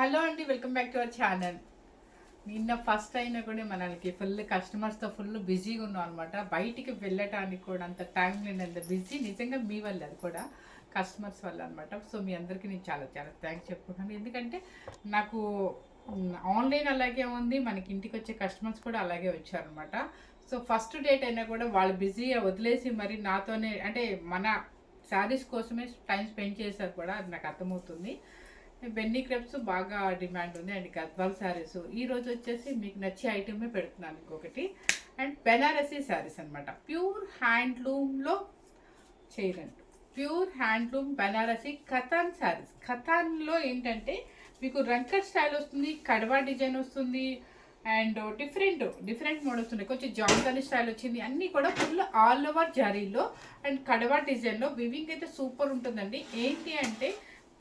Hello అండి, welcome back to our channel. నిన్న first అయినా కూడా మనకి ఫుల్ కస్టమర్స్తో ఫుల్ బిజీగా ఉన్నాం అనమాట. బయటికి వెళ్ళటానికి కూడా అంత టైం లేనంత బిజీ. నిజంగా మీ వల్ల అది కూడా కస్టమర్స్ వల్ల అనమాట. సో మీ అందరికీ నేను చాలా చాలా థ్యాంక్స్ చెప్పుకుంటాను. ఎందుకంటే నాకు ఆన్లైన్ అలాగే ఉంది, మనకి ఇంటికి వచ్చే కస్టమర్స్ కూడా అలాగే వచ్చారనమాట. సో ఫస్ట్ డేట్ అయినా కూడా వాళ్ళు బిజీగా వదిలేసి మరి నాతోనే అంటే మన శారీస్ కోసమే టైం స్పెండ్ చేశారు కూడా, అది నాకు అర్థమవుతుంది. బెన్నీ క్రెప్స్ బాగా డిమాండ్ ఉంది అండ్ గద్వాల్ శారీస్. ఈరోజు వచ్చేసి మీకు నచ్చే ఐటమే పెడుతున్నాను ఇంకొకటి. అండ్ బెనారసీ శారీస్ అనమాట, ప్యూర్ హ్యాండ్లూమ్లో చేయరండి. Pure handloom Banarasi katan sarees. కథాన్లో ఏంటంటే మీకు రంకట్ స్టైల్ వస్తుంది, కడవా డిజైన్ వస్తుంది అండ్ డిఫరెంట్ మోడల్స్ ఉన్నాయి. కొంచెం జాంకాలి స్టైల్ వచ్చింది, అన్నీ కూడా ఫుల్ ఆల్ ఓవర్ జరీలో అండ్ కడవా డిజైన్లో. వివింగ్ అయితే సూపర్ ఉంటుందండి. ఏంటి అంటే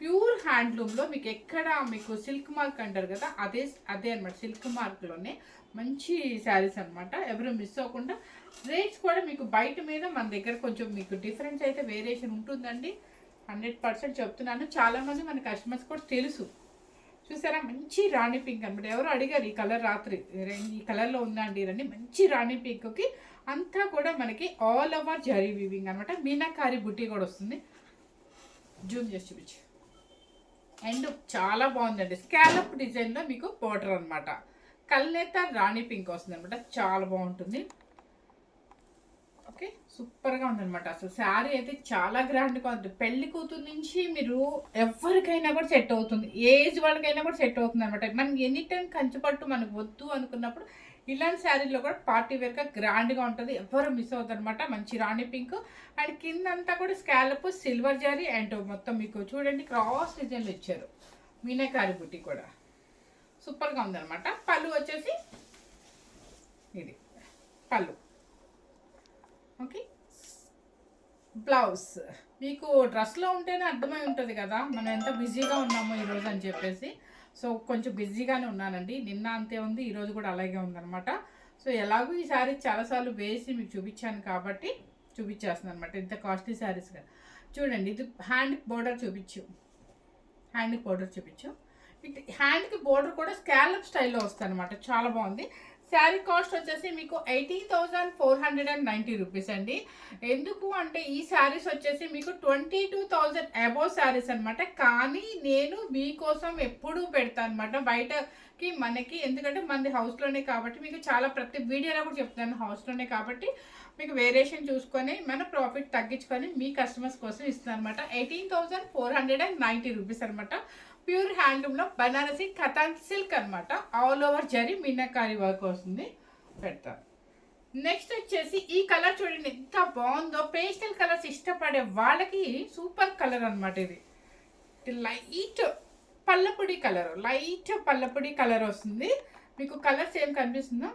ప్యూర్ హ్యాండ్లూమ్లో మీకు ఎక్కడ మీకు సిల్క్ మార్క్ అంటారు కదా, అదే అనమాట. సిల్క్ మార్క్లోనే మంచి శారీస్ అనమాట. ఎవరు మిస్ అవ్వకుండా. రేట్స్ కూడా మీకు బయట మీద మన దగ్గర కొంచెం మీకు డిఫరెన్స్ అయితే వేరియేషన్ ఉంటుందండి. 100% చెప్తున్నాను. చాలామంది మన కస్టమర్స్ కూడా తెలుసు. చూసారా, మంచి రాణి పింక్ అనమాట. ఎవరు అడిగారు ఈ కలర్ రాత్రి, ఈ కలర్లో ఉందండి రండి. మంచి రాణి పింక్కి అంతా కూడా మనకి ఆల్ ఓవర్ జరీ వీవింగ్ అనమాట. మీనాకారి బుట్టి కూడా వస్తుంది. జూమ్ చేసి చూపించి. అండ్ చాలా బాగుందండి. స్కాలప్ డిజైన్లో మీకు బోర్డర్ అనమాట. కల్నేత రాణి పింక్ వస్తుంది అనమాట. చాలా బాగుంటుంది. ఓకే, సూపర్గా ఉందనమాట. అసలు శారీ అయితే చాలా గ్రాండ్గా ఉంటుంది. పెళ్లి కూతురు నుంచి మీరు ఎవరికైనా కూడా సెట్ అవుతుంది, ఏజ్ వాళ్ళకైనా కూడా సెట్ అవుతుంది అనమాట. మనం ఎనీ టైం కంచిపట్టు మనకు వద్దు అనుకున్నప్పుడు ఇలాంటి శారీలో కూడా పార్టీ వేర్గా గ్రాండ్గా ఉంటుంది. ఎవరు మిస్ అవుతుంది అనమాట. మంచి రాణి పింక్ అండ్ కింద అంతా కూడా స్కాలప్ సిల్వర్ జారీ అండ్ మొత్తం మీకు చూడండి క్రాస్ డిజైన్లు ఇచ్చారు. మీనాకారి బుట్టి కూడా సూపర్గా ఉందన్నమాట. పళ్ళు వచ్చేసి ఇది పళ్ళు. ఓకే, బ్లౌజ్ మీకు డ్రెస్లో ఉంటేనే అర్థమై ఉంటుంది కదా మనం ఎంత బిజీగా ఉన్నామో ఈరోజు అని చెప్పేసి. సో కొంచెం బిజీగానే ఉన్నానండి. నిన్న అంతే ఉంది, ఈరోజు కూడా అలాగే ఉందన్నమాట. సో ఎలాగో ఈ శారీ చాలాసార్లు వేసి మీకు చూపించాను కాబట్టి చూపించేస్తున్నాను అనమాట. ఇంత కాస్ట్లీ శారీస్గా చూడండి. ఇది హ్యాండ్కి బోర్డర్ చూపించు, హ్యాండ్కి బోర్డర్ చూపించు. హ్యాండ్కి బోర్డర్ కూడా స్కాలప్ స్టైల్లో వస్తుంది అనమాట. చాలా బాగుంది. శారీ కాస్ట్ వచ్చేసి మీకు 18,490 రూపీస్ అండి. ఎందుకు అంటే ఈ శారీస్ వచ్చేసి మీకు 22,000 అబోవ్ శారీస్ అనమాట. కానీ నేను మీకోసం ఎప్పుడూ పెడతాను అనమాట బయటకి మనకి. ఎందుకంటే మనది హౌస్లోనే కాబట్టి మీకు చాలా ప్రతి వీడియోలో కూడా చెప్తాను, హౌస్లోనే కాబట్టి మీకు వేరియేషన్ చూసుకొని మన ప్రాఫిట్ తగ్గించుకొని మీ కస్టమర్స్ కోసం ఇస్తాను అనమాట. 18,490 రూపీస్ అనమాట. ప్యూర్ హ్యాండ్లూమ్లో బనారసి కథాన్ సిల్క్ అనమాట. All over zari meenakari work వస్తుంది. పెడతాను. నెక్స్ట్ వచ్చేసి ఈ కలర్ చూడండి ఎంత బాగుందో. పేస్టల్ కలర్స్ ఇష్టపడే వాళ్ళకి సూపర్ కలర్ అనమాట. ఇది లైట్ పల్లపుడి కలర్, లైట్ పల్లపుడి కలర్ వస్తుంది. మీకు కలర్ సేమ్ కనిపిస్తుందా?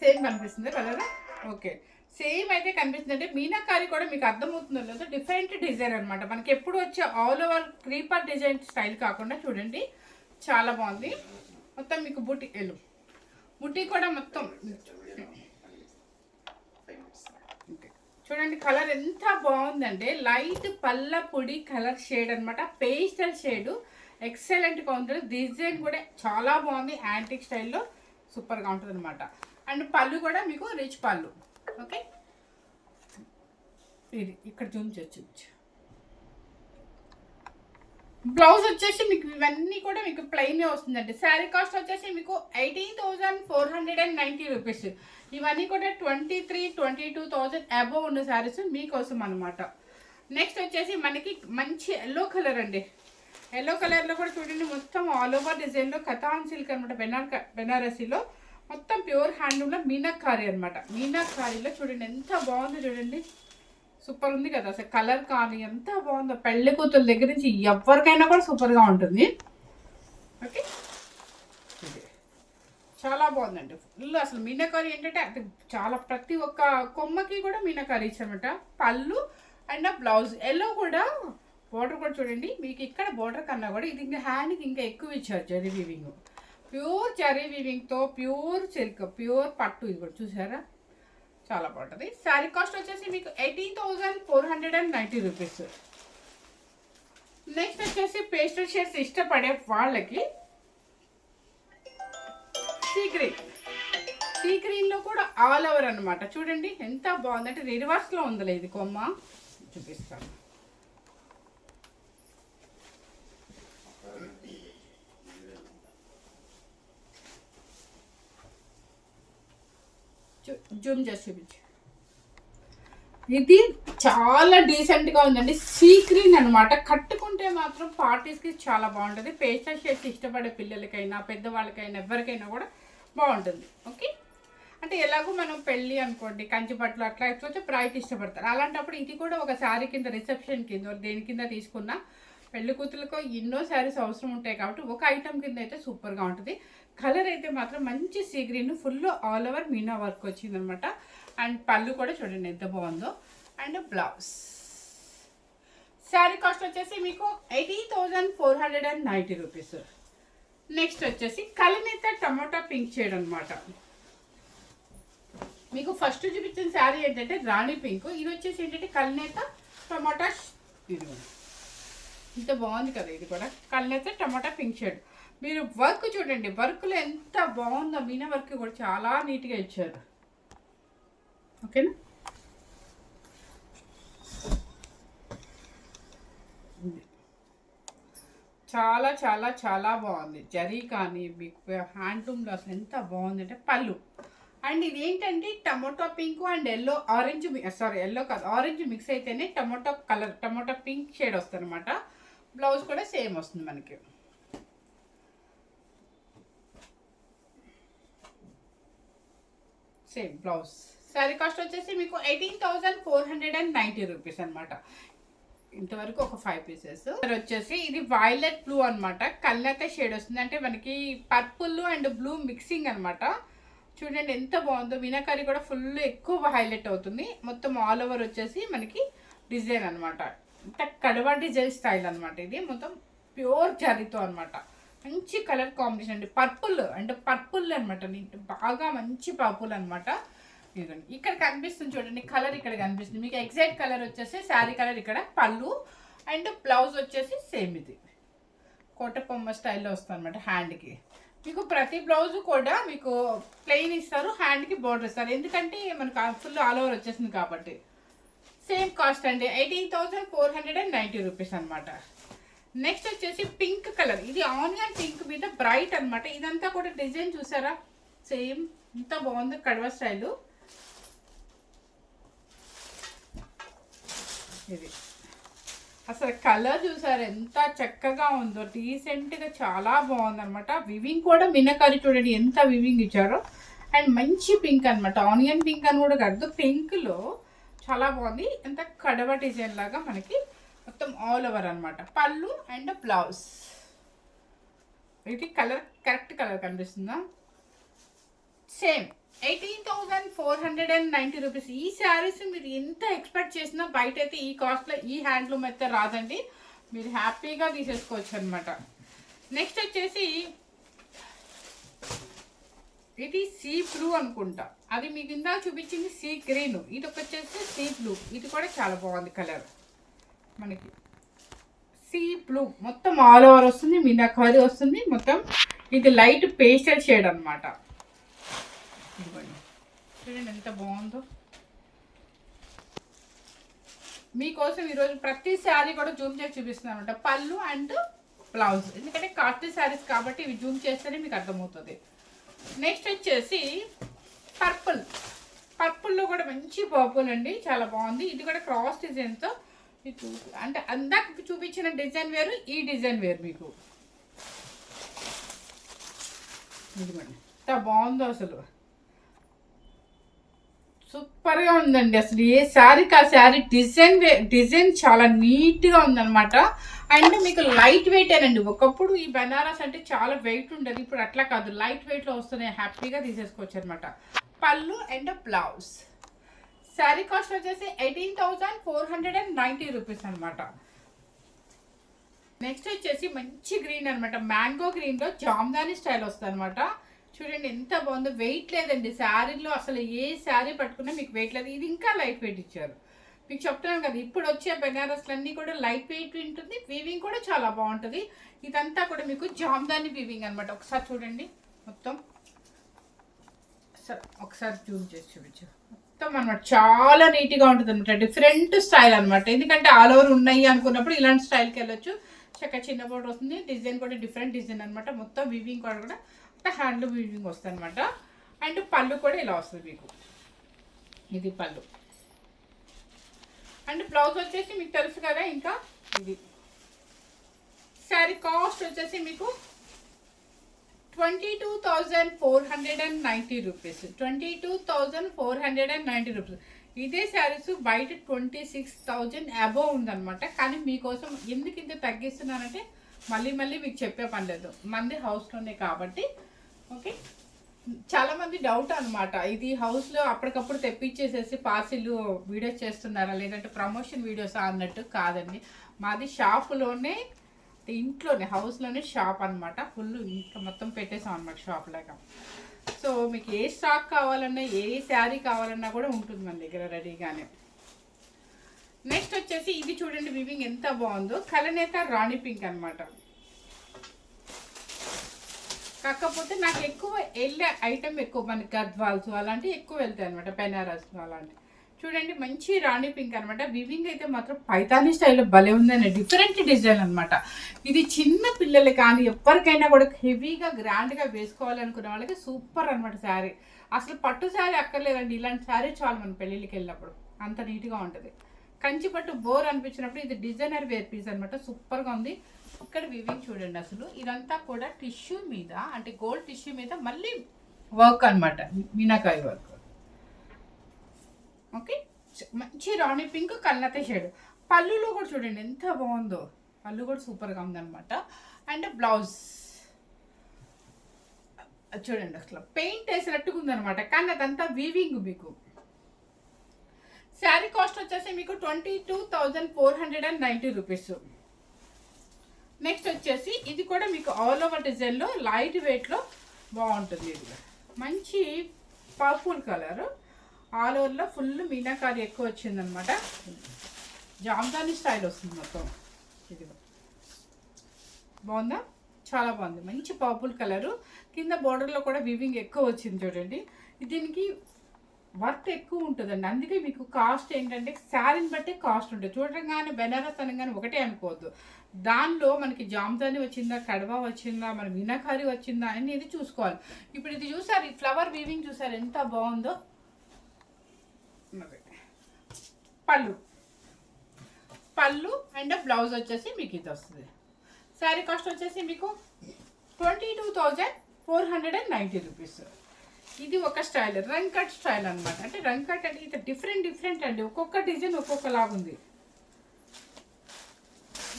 సేమ్ కనిపిస్తుంది కలర్. ఓకే, సేమ్ అయితే కనిపిస్తుంది. అంటే మీనాకారి కూడా మీకు అర్థమవుతుందో లేదో డిఫరెంట్ డిజైన్ అనమాట. మనకి ఎప్పుడు వచ్చే all over creeper design style కాకుండా చూడండి చాలా బాగుంది. మొత్తం మీకు బుట్టి కూడా మొత్తం చూడండి. కలర్ ఎంత బాగుందంటే లైట్ పల్లపుడి కలర్ షేడ్ అనమాట. పేస్టల్ షేడ్ ఎక్సలెంట్గా ఉంటుంది. డిజైన్ కూడా చాలా బాగుంది. యాంటిక్ స్టైల్లో సూపర్గా ఉంటుంది అనమాట. అండ్ పళ్ళు కూడా మీకు రిచ్ పళ్ళు. ఓకే, ఇది ఇక్కడ చూపించవచ్చు. బ్లౌజ్ వచ్చేసి మీకు ఇవన్నీ కూడా మీకు ప్లెయినే వస్తుందండి. శారీ కాస్ట్ వచ్చేసి మీకు 18,490 రూపీస్. ఇవన్నీ కూడా 22,000 అబోవ్ ఉన్న శారీస్ మీకోసం అనమాట. నెక్స్ట్ వచ్చేసి మనకి మంచి ఎల్లో కలర్ అండి. ఎల్లో కలర్లో కూడా చూడండి మొత్తం ఆల్ ఓవర్ డిజైన్లో కథాన్ సిల్క్ అనమాట. బెనారసీలో మొత్తం ప్యూర్ హ్యాండ్లూమ్లో మీనాకారి అనమాట. మీనాకారిలో చూడండి ఎంత బాగుందో చూడండి. సూపర్ ఉంది కదా అసలు. కలర్ కానీ ఎంత బాగుందో. పెళ్లి కూతురు దగ్గర నుంచి ఎవరికైనా కూడా సూపర్గా ఉంటుంది. ఓకే, చాలా బాగుందండి. ఫుల్ అసలు మీనాకారి ఏంటంటే అది చాలా ప్రతి ఒక్క కొమ్మకి కూడా మీనాకారి ఇచ్చామట. పళ్ళు అండ్ బ్లౌజ్ ఎల్లో కూడా బోర్డర్ కూడా చూడండి. మీకు ఇక్కడ బోర్డర్ కన్నా కూడా ఇది ఇంకా హ్యాండ్కి ఇంకా ఎక్కువ ఇచ్చారు. జరీ వీవింగ్, ప్యూర్ జరీ వీవింగ్తో ప్యూర్ సిల్క్, ప్యూర్ పట్టు. ఇది కూడా చూసారా చాలా బాగుంటుంది. శారీ కాస్ట్ వచ్చేసి మీకు 18,490 రూపీస్. నెక్స్ట్ వచ్చేసి పేస్టల్ షేడ్స్ ఇష్టపడే వాళ్ళకి సీ గ్రీన్లో కూడా ఆల్ ఓవర్ అనమాట. చూడండి ఎంత బాగుందంటే రివర్స్లో ఉందిలే ఇది కొమ్మ, చూపిస్తాను. జూమ్ చేసి చూపించు. ఇది చాలా డీసెంట్గా ఉందండి. సీ గ్రీన్ అనమాట. కట్టుకుంటే మాత్రం పార్టీస్కి చాలా బాగుంటుంది. పేస్టల్ షేడ్స్ ఇష్టపడే పిల్లలకైనా పెద్దవాళ్ళకైనా ఎవరికైనా కూడా బాగుంటుంది. ఓకే, అంటే ఎలాగో మనం పెళ్ళి అనుకోండి కంచి బట్టలు అట్లా ఎట్లా బ్రైట్ ఇష్టపడతారు. అలాంటప్పుడు ఇది కూడా ఒక శారీ కింద రిసెప్షన్ కింద దేని కింద తీసుకున్నా పెళ్లి కూతురుకో ఎన్నో శారీస్ అవసరం ఉంటాయి కాబట్టి ఒక ఐటమ్ కింద అయితే సూపర్గా ఉంటుంది. కలర్ అయితే మాత్రం మంచి sea green full all over Meena work వచ్చిందనమాట. అండ్ పళ్ళు కూడా చూడండి ఎంత బాగుందో. అండ్ బ్లౌజ్ శారీ కాస్ట్ వచ్చేసి మీకు 18,490 రూపీస్. నెక్స్ట్ వచ్చేసి కలినేత టమాటా పింక్ షేడ్ అనమాట. మీకు ఫస్ట్ చూపించిన శారీ ఏంటంటే రాణి పింక్, ఇది వచ్చేసి ఏంటంటే కలినేత టమాటా. ఇది ఇంత బాగుంది కదా, ఇది కూడా కలినేత టమాటా పింక్ షేడ్. మీరు వర్క్ చూడండి, వర్క్లో ఎంత బాగుందో. మీనా వర్క్ కూడా చాలా నీట్గా ఇచ్చారు. ఓకేనా, చాలా చాలా చాలా బాగుంది. జరీ కానీ మీకు హ్యాండ్లూమ్లో అసలు ఎంత బాగుంది అంటే పళ్ళు. అండ్ ఇది ఏంటంటే tomato pink and yellow orange, sorry yellow కాదు ఆరెంజ్ మిక్స్ అయితేనే tomato colour tomato pink shade వస్తుంది అనమాట. బ్లౌజ్ కూడా సేమ్ వస్తుంది మనకి. Same blouse. శారీ కాస్ట్ వచ్చేసి మీకు 18,490 రూపీస్ అనమాట. ఇంతవరకు ఒక 5 పీసెస్. వచ్చేసి ఇది వైలెట్ బ్లూ అనమాట. కళ్ళైతే షేడ్ వస్తుంది, అంటే మనకి పర్పుల్ అండ్ బ్లూ మిక్సింగ్ అనమాట. చూడండి ఎంత బాగుందో. మీనాకరీ కూడా ఫుల్ ఎక్కువ హైలైట్ అవుతుంది. మొత్తం ఆల్ ఓవర్ వచ్చేసి మనకి డిజైన్ అనమాట. ఇంత కడవ డిజైన్ స్టైల్ అనమాట. ఇది మొత్తం ప్యూర్ జరీతో అనమాట. మంచి కలర్ కాంబినేషన్ అండి. పర్పుల్ అంటే పర్పుల్ అనమాట, బాగా మంచి పర్పుల్ అనమాట. ఇదండి ఇక్కడ కనిపిస్తుంది చూడండి కలర్, ఇక్కడ కనిపిస్తుంది మీకు ఎగ్జాక్ట్ కలర్ వచ్చేసి శారీ కలర్. ఇక్కడ పళ్ళు అండ్ బ్లౌజ్ వచ్చేసి సేమ్ ఇది కోటకొమ్మ స్టైల్లో వస్తుంది అనమాట. హ్యాండ్కి మీకు ప్రతి బ్లౌజ్ కూడా మీకు ప్లెయిన్ ఇస్తారు, హ్యాండ్కి బోర్డర్ ఇస్తారు. ఎందుకంటే మనకు ఫుల్ ఆల్ ఓవర్ వచ్చేసింది కాబట్టి. సేమ్ కాస్ట్ అండి 18,490 రూపీస్ అనమాట. నెక్స్ట్ వచ్చేసి పింక్ కలర్. ఇది ఆనియన్ పింక్ మీద బ్రైట్ అనమాట. ఇదంతా కూడా డిజైన్ చూసారా, సేమ్ ఎంత బాగుంది కడవ స్టైలు. ఇది అసలు కలర్ చూసారు ఎంత చక్కగా ఉందో, డీసెంట్గా చాలా బాగుంది అనమాట. వివింగ్ కూడా మినకరి చూడండి ఎంత వివింగ్ ఇచ్చారో. అండ్ మంచి పింక్ అనమాట, ఆనియన్ పింక్ అని కూడా కాదు, పింక్లో చాలా బాగుంది. ఎంత కడవ డిజైన్ లాగా మనకి మొత్తం ఆల్ ఓవర్ అనమాట. పళ్ళు అండ్ బ్లౌజ్. ఇది కలర్ కరెక్ట్ కలర్ కనిపిస్తుందా, సేమ్ 18,490 రూపీస్. ఈ శారీస్ మీరు ఎంత ఎక్స్పెక్ట్ చేసినా బయట అయితే ఈ కాస్ట్లో ఈ హ్యాండ్లూమ్ అయితే రాదండి. మీరు హ్యాపీగా తీసేసుకోవచ్చు అనమాట. నెక్స్ట్ వచ్చేసి ఇది సీ బ్లూ అనుకుంటా, అది మీకు ఇందాక చూపించింది సీ గ్రీన్, ఇది వచ్చేసి సీ బ్లూ. ఇది కూడా చాలా బాగుంది కలర్ మనకి. సీ బ్లూ మొత్తం ఆల్ ఓవర్ వస్తుంది, మీనాకరీ వస్తుంది మొత్తం. ఇది లైట్ పేస్టల్ షేడ్ అనమాట. చూడండి ఎంత బాగుందో. మీకోసం ఈరోజు ప్రతి శారీ కూడా జూమ్ చేసి చూపిస్తున్నాను అనమాట. పళ్ళు అండ్ బ్లౌజ్, ఎందుకంటే కాటన్ శారీస్ కాబట్టి ఇవి జూమ్ చేస్తేనే మీకు అర్థమవుతుంది. నెక్స్ట్ వచ్చేసి పర్పుల్. పర్పుల్లో కూడా మంచి పర్పుల్ అండి, చాలా బాగుంది. ఇది కూడా క్రాస్ డిజైన్తో, అంటే అందాక చూపించిన డిజైన్ వేరు, ఈ డిజైన్ వేరు. మీకు ఇదిగోండి ఎంత బాగుందో, అసలు సూపర్గా ఉందండి. అసలు ఏ శారీకి ఆ శారీ డిజైన్ చాలా నీట్గా ఉందన్నమాట. అండ్ మీకు లైట్ వెయిటేనండి. ఒకప్పుడు ఈ బనారస్ అంటే చాలా వెయిట్ ఉండదు, ఇప్పుడు అట్లా కాదు, లైట్ వెయిట్లో వస్తున్నాయి, హ్యాపీగా తీసేసుకోవచ్చు అనమాట. పళ్ళు అండ్ బ్లౌజ్. శారీ కాస్ట్ వచ్చేసి 18,490 రూపీస్ అనమాట. నెక్స్ట్ వచ్చేసి మంచి గ్రీన్ అనమాట, మ్యాంగో గ్రీన్లో జామ్దాని స్టైల్ వస్తుంది అనమాట. చూడండి ఎంత బాగుందో. వెయిట్ లేదండి శారీలో, అసలు ఏ శారీ పట్టుకున్నా మీకు వెయిట్ లేదు. ఇది ఇంకా లైట్ వెయిట్ ఇచ్చారు. మీకు చెప్తున్నాను కదా, ఇప్పుడు వచ్చే బెనారస్లు అన్నీ కూడా లైట్ వెయిట్ ఉంటుంది, వీవింగ్ కూడా చాలా బాగుంటుంది. ఇదంతా కూడా మీకు జామ్దాని వీవింగ్ అనమాట. ఒకసారి చూడండి మొత్తం, ఒకసారి జూమ్ చేసి చూపించు. మొత్తం అనమాట చాలా నీట్గా ఉంటుంది అనమాట. డిఫరెంట్ స్టైల్ అనమాట. ఎందుకంటే ఆల్ ఓవర్ ఉన్నాయి అనుకున్నప్పుడు ఇలాంటి స్టైల్కి వెళ్ళొచ్చు. చక్కగా చిన్న బోర్డర్ వస్తుంది. డిజైన్ కూడా డిఫరెంట్ డిజైన్ అనమాట. మొత్తం వీవింగ్ కూడా హ్యాండ్ వీవింగ్ వస్తుంది అనమాట. అండ్ పళ్ళు కూడా ఇలా వస్తుంది మీకు. ఇది పళ్ళు. అండ్ బ్లౌజ్ వచ్చేసి మీకు తెలుసు కదా. ఇంకా ఇది శారీ కాస్ట్ వచ్చేసి మీకు 22,490 రూపీస్. 22,490 రూపీస్. ఇదే శారీస్ బయట 26,000 అబోవ్ ఉందన్నమాట. కానీ మీకోసం ఎందుకు ఇంత తగ్గిస్తున్నానంటే మళ్ళీ మీకు చెప్పే పని లేదు, మంది హౌస్లోనే కాబట్టి. ఓకే, చాలామంది డౌట్ అనమాట, ఇది హౌస్లో అప్పటికప్పుడు తెప్పించేసేసి పార్సిల్ వీడియోస్ చేస్తున్నారా లేదంటే ప్రమోషన్ వీడియోసా అన్నట్టు. కాదండి, మాది షాపులోనే, ఇంట్లోనే హౌస్లోనే షాప్ అనమాట. ఫుల్ ఇంకా మొత్తం పెట్టేసాం అనమాట షాప్ లాగా. సో మీకు ఏ స్టాక్ కావాలన్నా, ఏ శారీ కావాలన్నా కూడా ఉంటుంది మన దగ్గర రెడీగానే. నెక్స్ట్ వచ్చేసి ఇది చూడండి, వివింగ్ ఎంత బాగుందో. కలనేత రాణి పింక్ అనమాట. కాకపోతే నాకు ఎక్కువ వెళ్ళే ఐటమ్ ఎక్కువ, మనకి గద్వాల్స్ అలాంటివి ఎక్కువ వెళ్తాయి అనమాట, బెనారస్ అలాంటివి. చూడండి మంచి రాణి పింక్ అనమాట. వివింగ్ అయితే మాత్రం పైతానీ స్టైల్లో భలే ఉందని, డిఫరెంట్ డిజైన్ అనమాట. ఇది చిన్న పిల్లలు కానీ ఎవరికైనా కూడా హెవీగా గ్రాండ్గా వేసుకోవాలనుకునే వాళ్ళకి సూపర్ అనమాట శారీ. అసలు పట్టు శారీ అక్కర్లేదండి, ఇలాంటి శారీ చాలు మన పెళ్ళిళ్ళకి వెళ్ళినప్పుడు, అంత నీట్గా ఉంటుంది. కంచి పట్టు బోర్ అనిపించినప్పుడు ఇది డిజైనర్ వేర్ పీస్ అనమాట. సూపర్గా ఉంది. ఇక్కడ వివింగ్ చూడండి, అసలు ఇదంతా కూడా టిష్యూ మీద, అంటే గోల్డ్ టిష్యూ మీద మళ్ళీ వర్క్ అనమాట, మీనాకాయ వర్క్. ఓకే, మంచి రాణి పింక్ కల్నత షేడ్. పళ్ళులో కూడా చూడండి ఎంత బాగుందో, పళ్ళు కూడా సూపర్గా ఉందన్నమాట. అండ్ బ్లౌజ్ చూడండి, అసలు పెయింట్ వేసినట్టుగా ఉందన్నమాట, కానీ అదంతా వీవింగ్. మీకు శారీ కాస్ట్ వచ్చేసి మీకు 22,490 రూపీస్. నెక్స్ట్ వచ్చేసి ఇది కూడా మీకు ఆల్ ఓవర్ డిజైన్లో లైట్ వెయిట్లో బాగుంటుంది. ఇది మంచి పర్పుల్ కలర్, ఆల్ ఓవర్లో ఫుల్ మీనాకారి ఎక్కువ వచ్చిందనమాట. జామ్దాని స్టైల్ వస్తుంది మొత్తం. ఇది బాగుందా, చాలా బాగుంది. మంచి పర్పుల్ కలరు, కింద బోర్డర్లో కూడా వివింగ్ ఎక్కువ వచ్చింది చూడండి. దీనికి వర్క్ ఎక్కువ ఉంటుందండి, అందుకే మీకు కాస్ట్ ఏంటంటే శారీని బట్టే కాస్ట్ ఉంటుంది. చూడగానే బెనారస్ అనగానే ఒకటే అనుకోవద్దు, దానిలో మనకి జామ్దాని వచ్చిందా, కడవా వచ్చిందా, మన మీనాకారి వచ్చిందా అనేది చూసుకోవాలి. ఇప్పుడు ఇది చూసారు, ఈ ఫ్లవర్ వీవింగ్ చూసారు ఎంత బాగుందో. పళ్ళు అండ్ బ్లౌజ్ వచ్చేసి మీకు ఇది వస్తుంది. శారీ కాస్ట్ వచ్చేసి మీకు 22,490 రూపీస్. ఇది ఒక స్టైల్, రంగ్ కట్ స్టైల్ అనమాట. అంటే రంగ్ కట్ అంటే ఇది డిఫరెంట్ అండి, ఒక్కొక్క డిజైన్ ఒక్కొక్కలాగా ఉంది.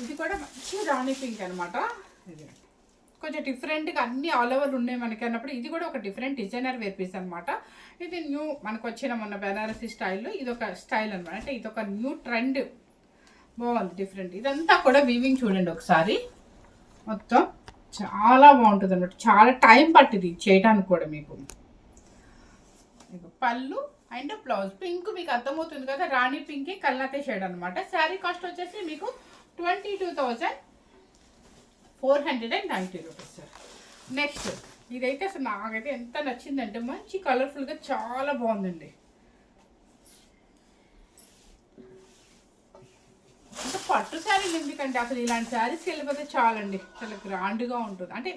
ఇది కూడా మంచి రాణి పింక్ అనమాట. ఇది కొంచెం డిఫరెంట్గా అన్ని ఆల్ ఓవర్ ఉన్నాయి మనకి అన్నప్పుడు, ఇది కూడా ఒక డిఫరెంట్ డిజైనర్ వేర్ పీస్ అనమాట. ఇది న్యూ మనకు వచ్చిన మొన్న బెనారసీ స్టైల్లో ఇది ఒక స్టైల్ అనమాట. అంటే ఇది ఒక న్యూ ట్రెండ్, బాగుంది డిఫరెంట్. ఇదంతా కూడా వీవింగ్ చూడండి ఒకసారి, మొత్తం చాలా బాగుంటుంది అనమాట. చాలా టైం పట్టింది చేయడానికి కూడా. మీకు పళ్ళు అండ్ బ్లౌజ్ పింక్ మీకు అర్థమవుతుంది కదా, రాణి పింక్ కల్నతే షేడ్ అనమాట. శారీ కాస్ట్ వచ్చేసి మీకు 22,490 రూపీస్. నెక్స్ట్ ఇదైతే అసలు నాకైతే ఎంత నచ్చిందంటే, మంచి కలర్ఫుల్గా చాలా బాగుందండి. అంటే పట్టు శారీలు ఎందుకంటే అసలు ఇలాంటి శారీస్కి వెళ్ళిపోతే చాలండి, చాలా గ్రాండ్గా ఉంటుంది. అంటే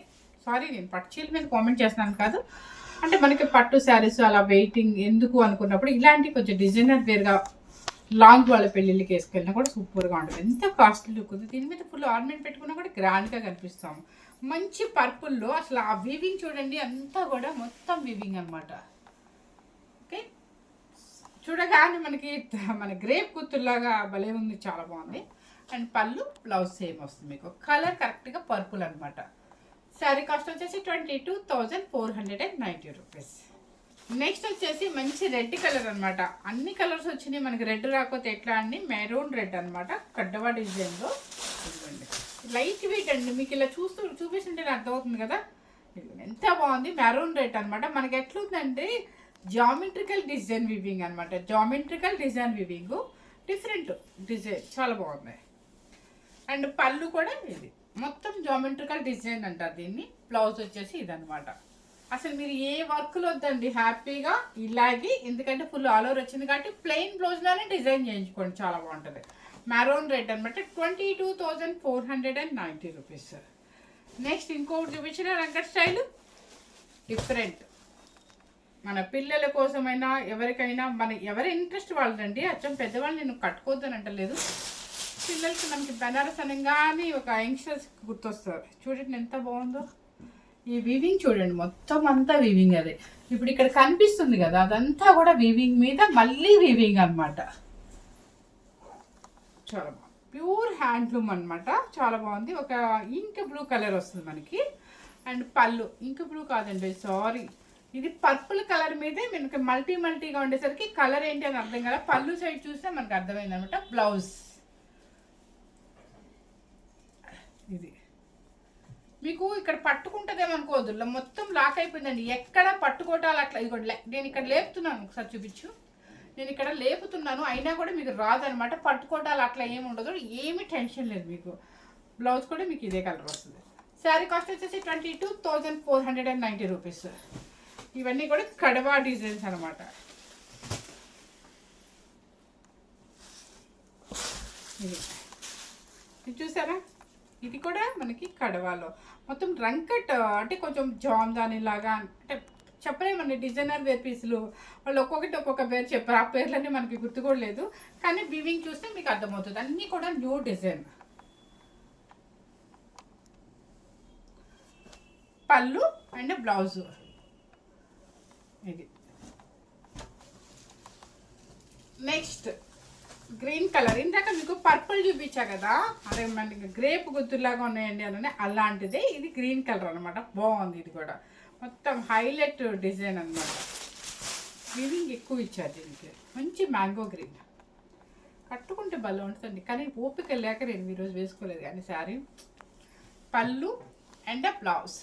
సారీ, నేను పట్టు చీరల మీద కామెంట్ చేస్తున్నాను కాదు, అంటే మనకి పట్టు శారీస్ అలా వెయిటింగ్ ఎందుకు అనుకున్నప్పుడు ఇలాంటి కొంచెం డిజైనర్ వేర్గా లాంగ్ వాళ్ళ పెళ్ళిళ్ళకి వేసుకెళ్ళినా కూడా సూపర్గా ఉంటుంది. ఎంత కాస్ట్లీ లుక్ ఉంది. దీని మీద ఫుల్ ఆర్నమెంట్ పెట్టుకున్నా కూడా గ్రాండ్గా కనిపిస్తాము. మంచి పర్పుల్లో అసలు ఆ వీవింగ్ చూడండి, అంతా కూడా మొత్తం వీవింగ్ అనమాట. ఓకే, చూడగానే మనకి మన గ్రేప్ కూతుర్లాగా భలే ఉంది, చాలా బాగుంది. అండ్ పళ్ళు బ్లౌజ్ సేమ్ వస్తుంది మీకు. కలర్ కరెక్ట్గా పర్పుల్ అనమాట. శారీ కాస్ట్ వచ్చేసి 22,490 రూపీస్. నెక్స్ట్ వచ్చేసి మంచి రెడ్ కలర్ అనమాట. అన్ని కలర్స్ వచ్చినాయి మనకి, రెడ్ రాకపోతే ఎట్లా అండి, మెరూన్ రెడ్ అనమాట. కడ్డవా డిజైన్లో చూడండి, లైట్ వెయిట్ అండి. మీకు ఇలా చూపిస్తుంటే అర్థమవుతుంది కదా, ఎంత బాగుంది. మెరూన్ రెడ్ అనమాట. మనకి ఎట్లుందంటే జామెట్రికల్ డిజైన్ వివింగ్ అనమాట. Geometrical design weaving different design చాలా బాగుంది. అండ్ పళ్ళు కూడా ఇది మొత్తం జామెట్రికల్ డిజైన్ అంటారు దీన్ని. బ్లౌజ్ వచ్చేసి ఇదనమాట. అసలు మీరు ఏ వర్క్లో వద్దండి, హ్యాపీగా ఇలాగే, ఎందుకంటే ఫుల్ ఆల్ ఓవర్ వచ్చింది కాబట్టి ప్లెయిన్ బ్లౌజ్లోనే డిజైన్ చేయించుకోండి, చాలా బాగుంటుంది. మెరూన్ రెడ్ అనమాట. 22,490 రూపీస్. నెక్స్ట్ ఇంకొకటి చూపించిన రంగట్ స్టైల్ డిఫరెంట్. మన పిల్లల కోసమైనా ఎవరికైనా ఎవరి ఇంట్రెస్ట్ వాళ్ళండి. అచ్చం పెద్దవాళ్ళు నేను కట్టుకోవద్దని అంటలేదు, పిల్లలకి మనకి బెనారస్ అనగానే ఒక యంగ్స్టర్స్ గుర్తొస్తారు. చూడండి ఎంత బాగుందో ఈ వీవింగ్, చూడండి మొత్తం అంతా వీవింగ్. అదే ఇప్పుడు ఇక్కడ కనిపిస్తుంది కదా, అదంతా కూడా వీవింగ్ మీద మళ్ళీ వీవింగ్ అనమాట. చాలా బాగుంది, ప్యూర్ హ్యాండ్లూమ్ అనమాట, చాలా బాగుంది. ఒక ఇంక్ బ్లూ కలర్ వస్తుంది మనకి. అండ్ పళ్ళు ఇంక్ బ్లూ కాదండి, సారీ, ఇది పర్పుల్ కలర్ మీదే మనకి మల్టీగా ఉండేసరికి కలర్ ఏంటి అని అర్థం కదా. పళ్ళు సైడ్ చూస్తే మనకు అర్థమైంది అనమాట. బ్లౌజ్ ఇది మీకు ఇక్కడ పట్టుకుంటుందేమనుకోవద్దు, మొత్తం లాక్ అయిపోయిందండి. ఎక్కడ పట్టుకోవటాలు అట్లా. ఇదిగోండి నేను ఇక్కడ లేపుతున్నాను, ఒకసారి చూపించు. నేను ఇక్కడ లేపుతున్నాను, అయినా కూడా మీకు రాదనమాట. పట్టుకోవటాలు అట్లా ఏమి ఉండదు, ఏమి టెన్షన్ లేదు మీకు. బ్లౌజ్ కూడా మీకు ఇదే కలర్ వస్తుంది. శారీ కాస్ట్ వచ్చేసి 22,490 రూపీస్. ఇవన్నీ కూడా కడవా డిజైన్స్ అనమాట. ఇది చూసారా, ఇది కూడా మనకి కడవాలో మొత్తం రంకట్, అంటే కొంచెం జామ్దాని లాగా, అంటే చెప్పలేమండి. డిజైనర్ వేర్ పీసులు వాళ్ళు ఒక్కొక్కటి ఒక్కొక్క పేరు చెప్పారు, ఆ పేర్లన్నీ మనకి గుర్తు కూడా లేదు, కానీ వీవింగ్ చూస్తే మీకు అర్థమవుతుంది. అన్నీ కూడా న్యూ డిజైన్. పళ్ళు అండ్ బ్లౌజు ఇది. నెక్స్ట్ గ్రీన్ కలర్, ఇందాక మీకు పర్పుల్ చూపించా కదా, అదే మనకి గ్రేప్ గుర్తులాగా ఉన్నాయండి అని, అలాంటిదే ఇది గ్రీన్ కలర్ అనమాట. బాగుంది, ఇది కూడా మొత్తం హైలైట్ డిజైన్ అనమాట. వీవింగ్ ఎక్కువ ఇచ్చారు దీనికి. మంచి మ్యాంగో గ్రీన్, కట్టుకుంటే భలే ఉంటుందండి, కానీ ఓపిక లేక నేను ఈరోజు వేసుకోలేదు. కానీ శారీ, పళ్ళు అండ్ బ్లౌజ్.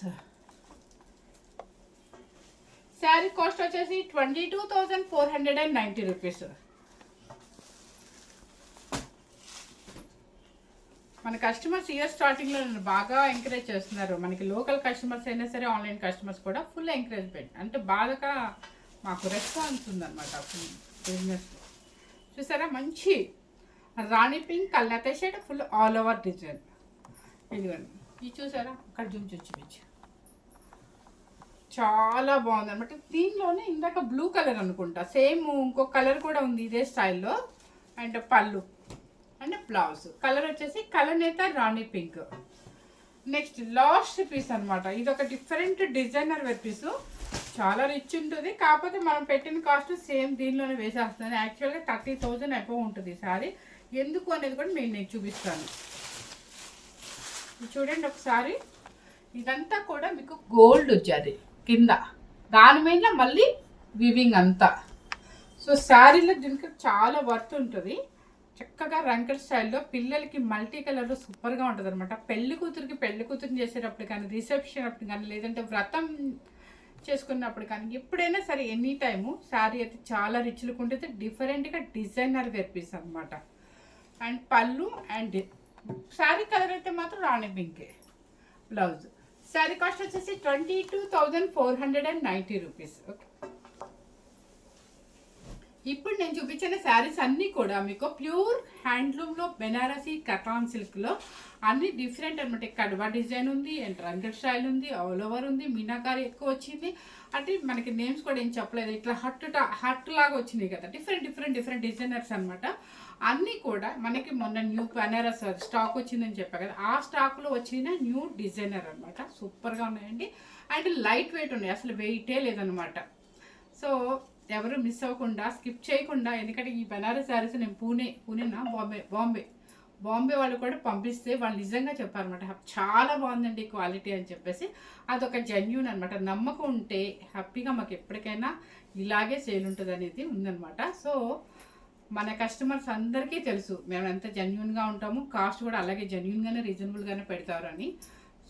శారీ కాస్ట్ వచ్చేసి 22,490 రూపీస్. మన కస్టమర్స్ ఇయర్ స్టార్టింగ్లో నన్ను బాగా ఎంకరేజ్ చేస్తున్నారు. మనకి లోకల్ కస్టమర్స్ అయినా సరే, ఆన్లైన్ కస్టమర్స్ కూడా ఫుల్ ఎంకరేజ్మెంట్, అంటే బాగా మాకు రెస్పాన్స్ ఉందన్నమాట బిజినెస్. చూసారా, మంచి రాణి పింక్ కల్నతే shade, full all over design. ఇదిగోండి, ఇది చూసారా, అక్కడ చూపించు, చాలా బాగుంది అనమాట. దీనిలోనే ఇందాక బ్లూ కలర్ అనుకుంటా, సేమ్ ఇంకొక కలర్ కూడా ఉంది ఇదే స్టైల్లో. అండ్ పళ్ళు అండ్ బ్లౌజ్ కలర్ వచ్చేసి కలనేత రాణి పింక్. నెక్స్ట్ లాస్ట్ పీస్ అనమాట. ఇది ఒక డిఫరెంట్ డిజైనర్ వేర్ పీసు, చాలా రిచ్ ఉంటుంది. కాకపోతే మనం పెట్టిన కాస్ట్ సేమ్ దీనిలోనే వేసేస్తున్నాను. యాక్చువల్గా 30,000 అబౌవ్ ఉంటుంది ఈ సారీ. ఎందుకు అనేది కూడా నేను చూపిస్తాను. చూడండి ఒకసారి, ఇదంతా కూడా మీకు గోల్డ్ వచ్చేది కింద, దాని మీద మళ్ళీ వివింగ్ అంతా. సో శారీలో దీనికి చాలా వర్త్ ఉంటుంది. చక్కగా రంకల్ స్టైల్లో పిల్లలకి మల్టీ కలర్ సూపర్గా ఉంటుంది అనమాట. పెళ్లి కూతురుని చేసేటప్పుడు కానీ, రిసెప్షన్ అప్పుడు కానీ, లేదంటే వ్రతం చేసుకున్నప్పుడు కానీ, ఎప్పుడైనా సరే ఎనీ టైము శారీ అయితే చాలా రిచ్ లుక్ ఉంటుంది. డిఫరెంట్గా డిజైనర్ వేర్ పీస్ అనమాట. అండ్ పళ్ళు అండ్ శారీ కలర్ అయితే మాత్రం రాణి పింకే. బ్లౌజ్ శారీ కాస్ట్ వచ్చేసి 22,490 రూపీస్. ఓకే, ఇప్పుడు నేను చూపించిన శారీస్ అన్నీ కూడా మీకు ప్యూర్ హ్యాండ్లూమ్లో, బెనారసీ కటాన్ సిల్క్లో అన్ని డిఫరెంట్ అనమాట. కడవా డిజైన్ ఉంది, అండ్ రంగల్ స్టైల్ ఉంది, ఆల్ ఓవర్ ఉంది, మీనాకారి ఎక్కువ వచ్చింది. అంటే మనకి నేమ్స్ కూడా ఏం చెప్పలేదు, ఇట్లా హట్ లాగా వచ్చినాయి కదా, డిఫరెంట్ డిజైనర్స్ అనమాట. అన్నీ కూడా మనకి మొన్న న్యూ బెనారస్ స్టాక్ వచ్చిందని చెప్పా కదా, ఆ స్టాక్లో వచ్చిన న్యూ డిజైనర్ అనమాట. సూపర్గా ఉన్నాయండి. అండ్ లైట్ వెయిట్ ఉన్నాయి, అసలు వెయిటే లేదనమాట. సో ఎవరు మిస్ అవ్వకుండా, స్కిప్ చేయకుండా, ఎందుకంటే ఈ బెనారస్ శారీస్ నేను పూణేనా బాంబే వాళ్ళు కూడా పంపిస్తే వాళ్ళు నిజంగా చెప్పారనమాట, చాలా బాగుందండి క్వాలిటీ అని చెప్పేసి. అదొక జెన్యూన్ అనమాట. నమ్మకం ఉంటే హ్యాపీగా మాకు ఎప్పటికైనా ఇలాగే సేల్ ఉంటుంది అనేది ఉందనమాట. సో మన కస్టమర్స్ అందరికీ తెలుసు మేము ఎంత జెన్యూన్గా ఉంటాము, కాస్ట్ కూడా అలాగే జెన్యూన్గానే రీజనబుల్గానే పెడతారు అని.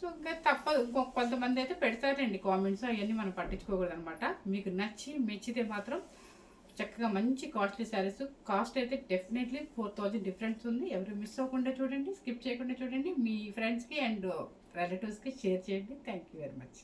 సో ఇంకా తప్పదు, కొంతమంది అయితే పెడతారండి కామెంట్స్, అవన్నీ మనం పట్టించుకోకూడదు అనమాట. మీకు మెచ్చితే మాత్రం చక్కగా మంచి కాస్ట్లీ శారీస్. కాస్ట్ అయితే డెఫినెట్లీ 4000 డిఫరెన్స్ ఉంది. ఎవరు మిస్ అవ్వకుండా చూడండి, స్కిప్ చేయకుండా చూడండి. మీ ఫ్రెండ్స్కి అండ్ రిలేటివ్స్కి షేర్ చేయండి. Thank you very much.